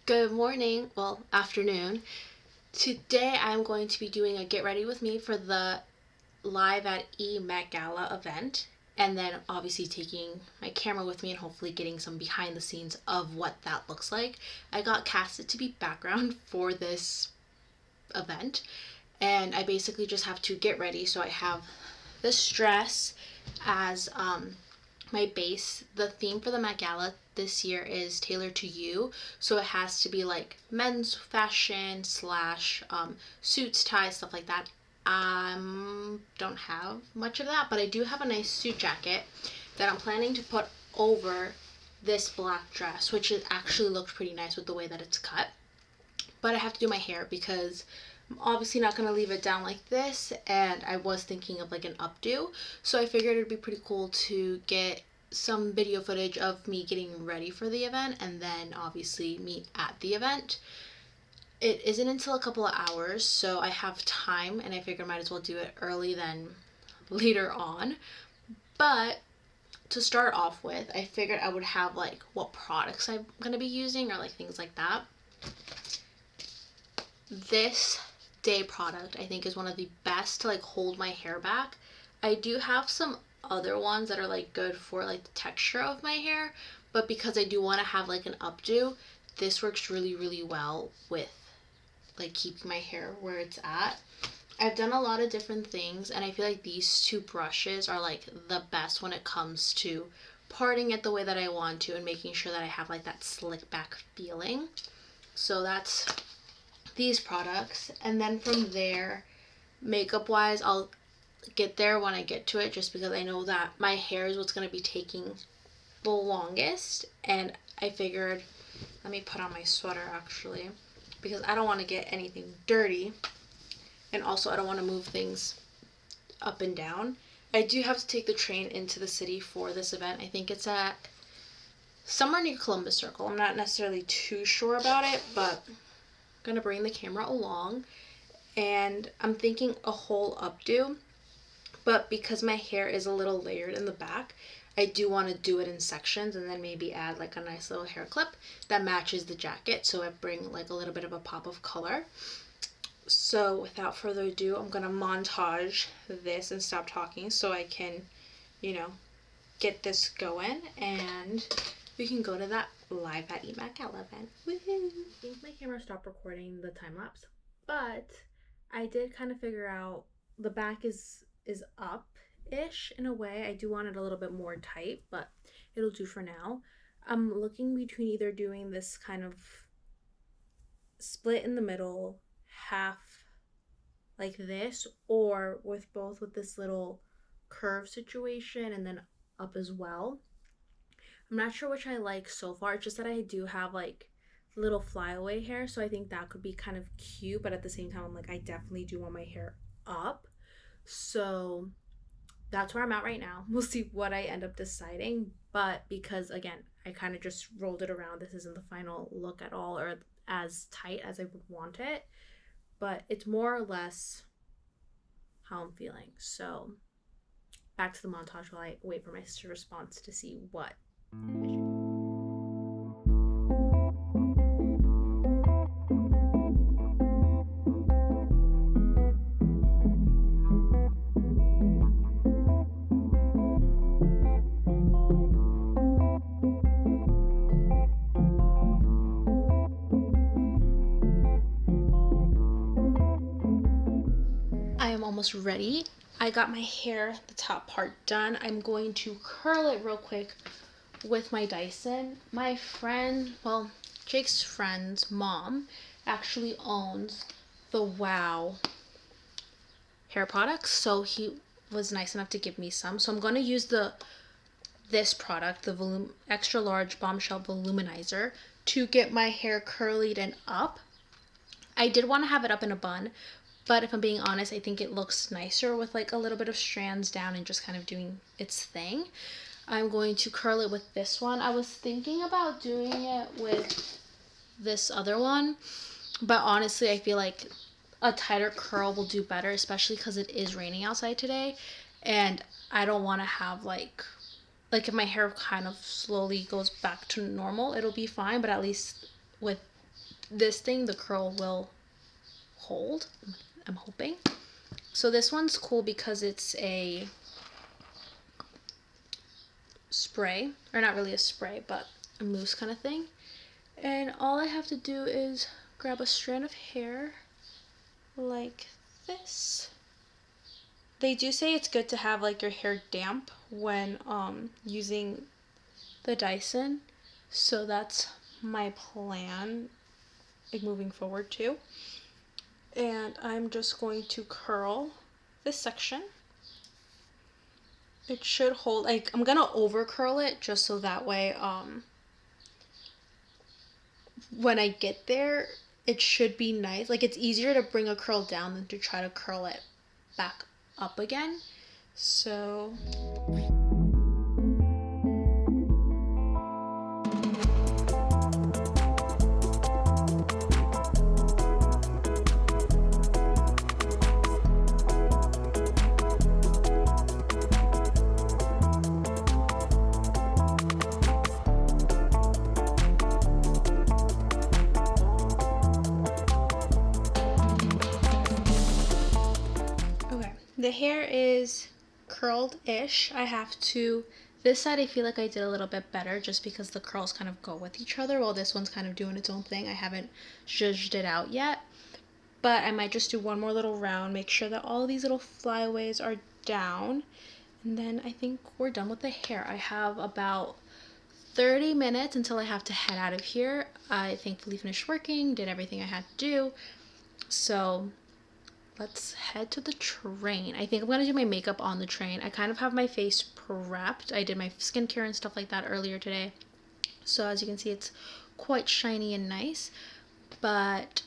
Good morning, well, afternoon. Today I'm going to be doing a get ready with me for the Live at Met Gala event, and then obviously taking my camera with me and hopefully getting some behind the scenes of what that looks like. I got casted to be background for this event, and I basically just have to get ready. So I have this dress as my base. The theme for the Met Gala this year is tailored to you, so it has to be like men's fashion slash suits, ties, stuff like that. Don't have much of that, but I do have a nice suit jacket that I'm planning to put over this black dress, which it actually looks pretty nice with the way that it's cut. But I have to do my hair because I'm obviously not going to leave it down like this, and I was thinking of like an updo, so I figured it'd be pretty cool to get some video footage of me getting ready for the event and then obviously me at the event. It isn't until a couple of hours, so I have time, and I figured I might as well do it early than later on. But to start off with, I figured I would have like what products I'm going to be using or like things like that. This day product I think is one of the best to like hold my hair back. I do have some other ones that are like good for like the texture of my hair, but because I do want to have like an updo, this works really well with like keeping my hair where it's at. I've done a lot of different things, and I feel like these two brushes are like the best when it comes to parting it the way that I want to and making sure that I have like that slick back feeling. So that's these products, and then from there, makeup wise, I'll get there when I get to it, just because I know that my hair is what's going to be taking the longest. And I figured, let me put on my sweater actually, because I don't want to get anything dirty, and also I don't want to move things up and down. I do have to take the train into the city for this event. I think it's at somewhere near Columbus Circle. I'm not necessarily too sure about it, but I'm gonna bring the camera along, and I'm thinking a whole updo, but because my hair is a little layered in the back, I do want to do it in sections and then maybe add like a nice little hair clip that matches the jacket, so I bring like a little bit of a pop of color. So without further ado, I'm gonna montage this and stop talking so I can, get this going, and we can go to that Live at Met Gala event. Woohoo! I think my camera stopped recording the time lapse, but I did kind of figure out the back is up-ish in a way. I do want it a little bit more tight, but it'll do for now. I'm looking between either doing this kind of split in the middle, half like this, or with both with this little curve situation and then up as well. I'm not sure which I like so far. It's just that I do have like little flyaway hair, so I think that could be kind of cute, but at the same time I'm like, I definitely do want my hair up. So that's where I'm at right now. We'll see what I end up deciding, but because again, I kind of just rolled it around, this isn't the final look at all or as tight as I would want it, but it's more or less how I'm feeling. So back to the montage while I wait for my sister's response to see what I am almost ready. I got my hair, the top part done. I'm going to curl it real quick with my Dyson. My friend, well, Jake's friend's mom actually owns the Wow hair products, so he was nice enough to give me some. So I'm going to use this product, the extra large bombshell voluminizer, to get my hair curlied and up. I did want to have it up in a bun, but if I'm being honest, I think it looks nicer with like a little bit of strands down and just kind of doing its thing. I'm going to curl it with this one. I was thinking about doing it with this other one, but honestly, I feel like a tighter curl will do better, especially because it is raining outside today, and I don't want to have like if my hair kind of slowly goes back to normal, it'll be fine, but at least with this thing, the curl will hold, I'm hoping. So this one's cool because it's a spray, or not really a spray, but a mousse kind of thing. And all I have to do is grab a strand of hair like this. They do say it's good to have like your hair damp when using the Dyson, so that's my plan, like moving forward too. And I'm just going to curl this section. It should hold, like, I'm gonna over curl it just so that way when I get there it should be nice. Like, it's easier to bring a curl down than to try to curl it back up again. So the hair is curled-ish. I have to, this side I feel like I did a little bit better just because the curls kind of go with each other, while this one's kind of doing its own thing. I haven't zhuzhed it out yet, but I might just do one more little round, make sure that all of these little flyaways are down, and then I think we're done with the hair. I have about 30 minutes until I have to head out of here. I thankfully finished working, did everything I had to do, so let's head to the train. I think I'm gonna do my makeup on the train. I kind of have my face prepped. I did my skincare and stuff like that earlier today. So as you can see, it's quite shiny and nice. But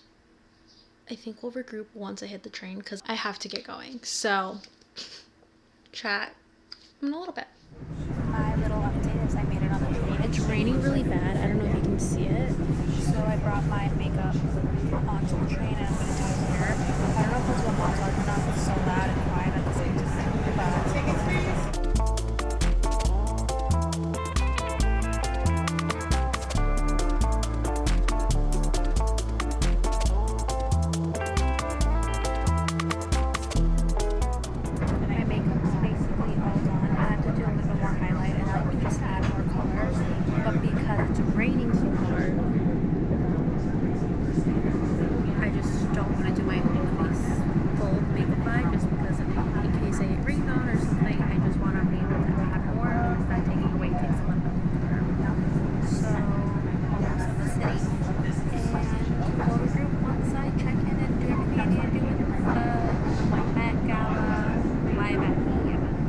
I think we'll regroup once I hit the train because I have to get going. So chat in a little bit. My little update is I made it on the train. It's raining really bad. I don't know if you can see it. So I brought my makeup onto the train and I'm going to do it here. I don't know if it's what mom's talking about. It's so loud and quiet at the same time. My makeup's basically all done. I have to do a little bit more highlight and like just add more colors. But because it's raining so hard, I just don't want to do my whole face full makeup eye just because in case I get rained on or something, I just want to be able to add more because that taking away takes a little bit longer. So, almost in the city. And we'll regroup once I check in and do everything I need to do with the Met Gala Live at the event.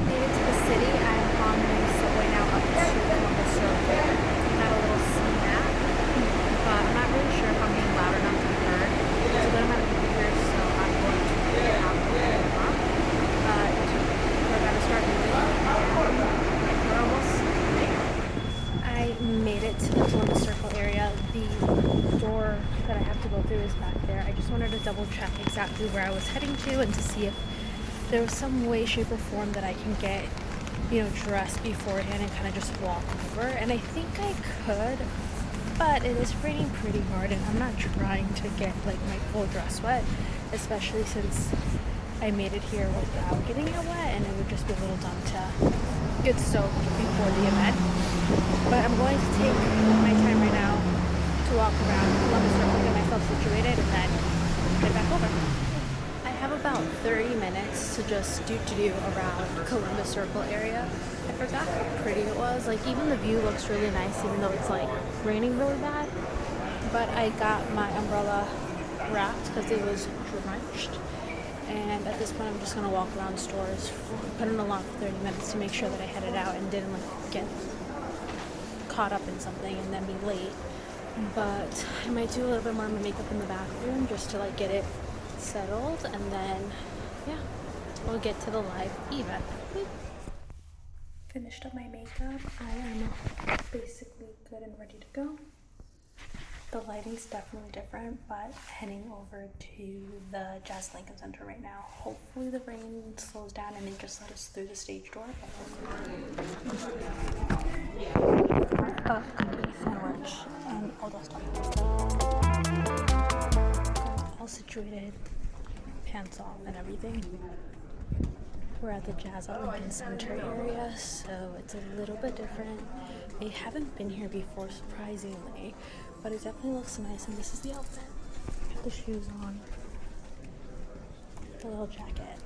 Made it to the city. I'm on the subway now up to Columbus Circle. Had a little snack, but I'm not really sure if I'm being loud enough to be heard. There's a good amount of people here, so I'm going to get out a little more. But we're going to start moving, and we're almost there. I made it to the Columbus Circle area. The door that I have to go through is back there. I just wanted to double check exactly where I was heading to and to see if there was some way, shape, or form that I can get, you know, dressed beforehand and kind of just walk over. And I think I could, but it is raining pretty hard and I'm not trying to get like my full dress wet, especially since I made it here without getting it wet and it would just be a little dumb to get soaked before the event. But I'm going to take my time right now to walk around Columbus Circle, get myself situated, and then get back over. I have about 30 minutes to just do around Columbus Circle area. I forgot how pretty it was. Like, even the view looks really nice, even though it's like raining really bad. But I got my umbrella wrapped because it was drenched. And at this point, I'm just gonna walk around stores, put in a lot for 30 minutes to make sure that I headed out and didn't like get caught up in something and then be late. But I might do a little bit more of my makeup in the bathroom just to like get it settled, and then yeah, we'll get to the live event. Finished up my makeup. I am basically good and ready to go. The lighting's definitely different, but heading over to the Jazz Lincoln Center right now. Hopefully the rain slows down and they just let us through the stage door. But graduated, pants off and everything. We're at the Jazz at Lincoln Center area, so it's a little bit different. I haven't been here before, surprisingly, but it definitely looks nice. And this is the outfit. Got the shoes on, the little jacket.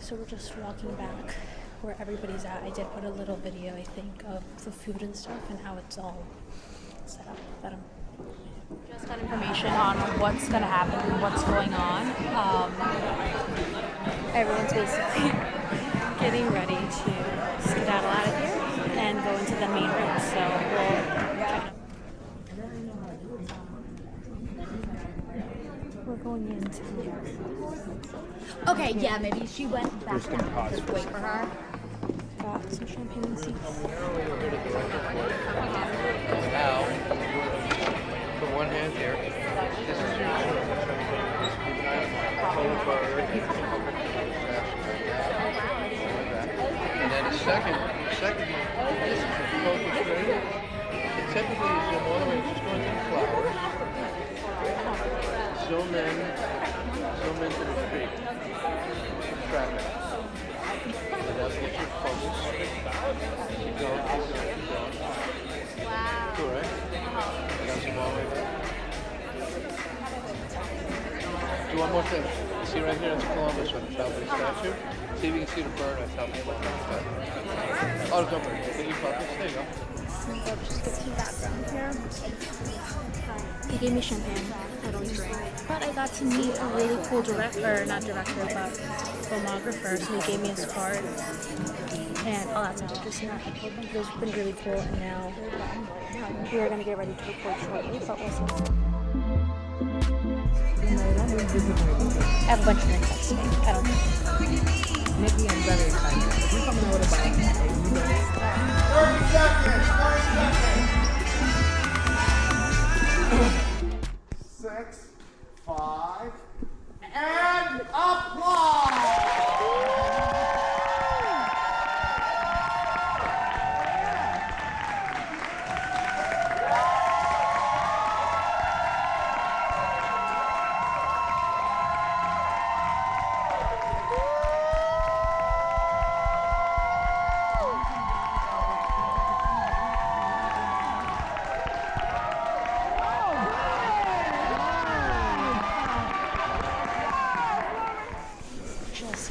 So we're just walking back where everybody's at. I did put a little video, I think, of the food and stuff and how it's all set up. But just got information on what's gonna happen and what's going on. Everyone's basically getting ready to skedaddle out of here and go into the main room. So we'll check it. We're going into here. Okay, yeah, maybe she went back down. Just wait for her. Got some champagne and seats. Now, put one hand here. This is your and then the second, this is your focus training. And typically you zoom all the way, just going to the flowers. Zoom into the tree. Traffic. And that'll get your focus. Keep going. Wow. Correct. Got some all the way back. Do one more thing. See right here, it's Columbus on the top of the statue. See if you can see the bird on top of the statue. Oh, don't worry. Get your focus. There you go. I'll just get some background here. He gave me champagne. I don't drink. But I got to meet a really cool not director, but filmographer. So he gave me his card. And all that stuff. Just not. It's been really cool. And now we are going to get ready to record shortly. But we'll see. I have a bunch of things to say. I don't know. Maybe I'm very excited. We're coming out about 30 seconds. 6, 5, and applause!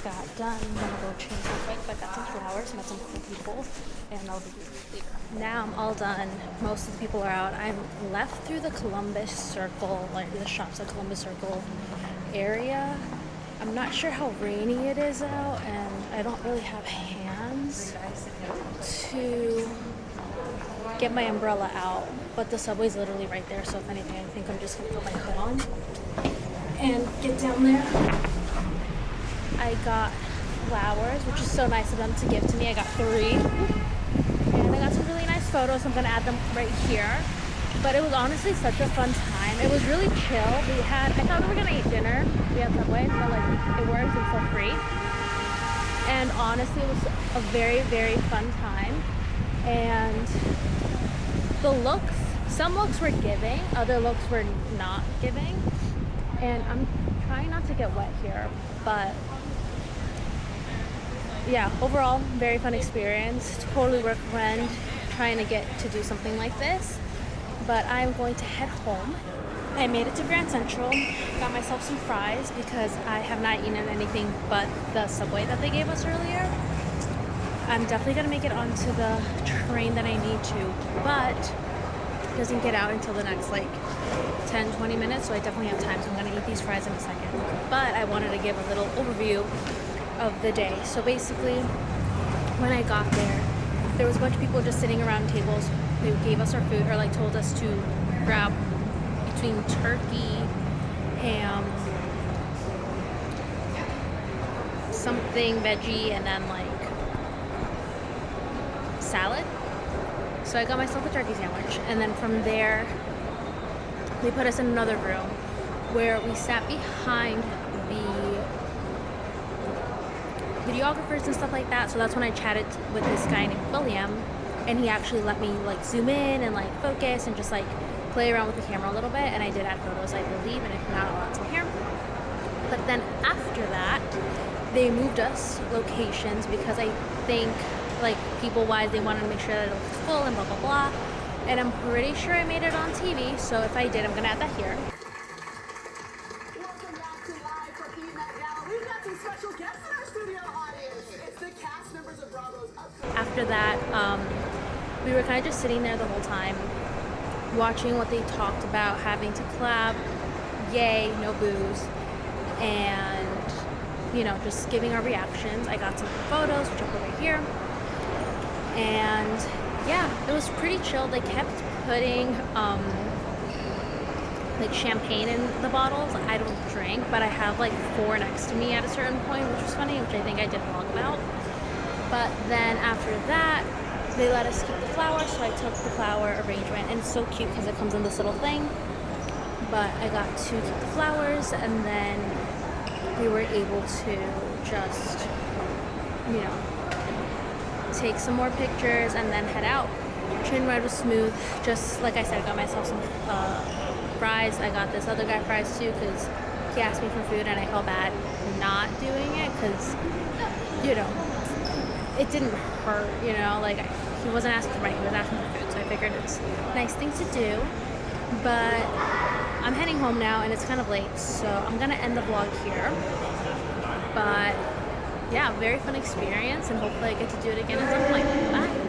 Got done. I'm gonna go change real quick, but I got some flowers, met some cool people, and I'll be later. Now I'm all done. Most of the people are out. I'm left through the Columbus Circle, like the shops at Columbus Circle area. I'm not sure how rainy it is out, and I don't really have hands to get my umbrella out, but the subway's literally right there, so if anything, I think I'm just gonna put my hood on and get down there. I got flowers, which is so nice of them to give to me. I got 3. And I got some really nice photos. I'm going to add them right here. But it was honestly such a fun time. It was really chill. I thought we were going to eat dinner. We had Subway, but like it works, it's so free. And honestly, it was a very, very fun time. And the looks, some looks were giving, other looks were not giving. And I'm trying not to get wet here, but yeah, overall, very fun experience. Totally recommend trying to get to do something like this. But I'm going to head home. I made it to Grand Central, got myself some fries because I have not eaten anything but the Subway that they gave us earlier. I'm definitely gonna make it onto the train that I need to, but it doesn't get out until the next like 10-20 minutes, so I definitely have time, so I'm gonna eat these fries in a second. But I wanted to give a little overview of the day. So basically, when I got there was a bunch of people just sitting around tables. They gave us our food, or like told us to grab between turkey, ham, something veggie, and then like salad. So I got myself a turkey sandwich, and then from there they put us in another room where we sat behind the videographers and stuff like that. So that's when I chatted with this guy named William, and he actually let me like zoom in and like focus and just like play around with the camera a little bit, and I did add photos, I believe, and if not, I'll add some here. But then after that, they moved us locations because I think, like, people-wise, they wanted to make sure that it was full and blah, blah, blah. And I'm pretty sure I made it on TV, so if I did, I'm gonna add that here. Welcome back to Live from Met Gala. We've got some special guests in our studio audience. It's the cast members of Bravo's upcoming. After that, we were kind of just sitting there the whole time, watching what they talked about, having to collab, yay, no booze, and, you know, just giving our reactions. I got some photos, which I'll put right here. And yeah, it was pretty chill. They kept putting like champagne in the bottles. I don't drink, but I have like 4 next to me at a certain point, which was funny, which I think I did vlog about. But then after that, they let us keep the flowers, so I took the flower arrangement, and it's so cute because it comes in this little thing. But I got to keep the flowers, and then we were able to just, you know, take some more pictures and then head out. Train ride was smooth. Just like I said, I got myself some fries. I got this other guy fries too because he asked me for food and I felt bad not doing it because, you know, it didn't hurt, you know, like he wasn't asking for money, he was asking for food, so I figured it's a nice thing to do. But I'm heading home now and it's kind of late, so I'm gonna end the vlog here. But yeah, very fun experience, and hopefully I get to do it again at some point. Bye.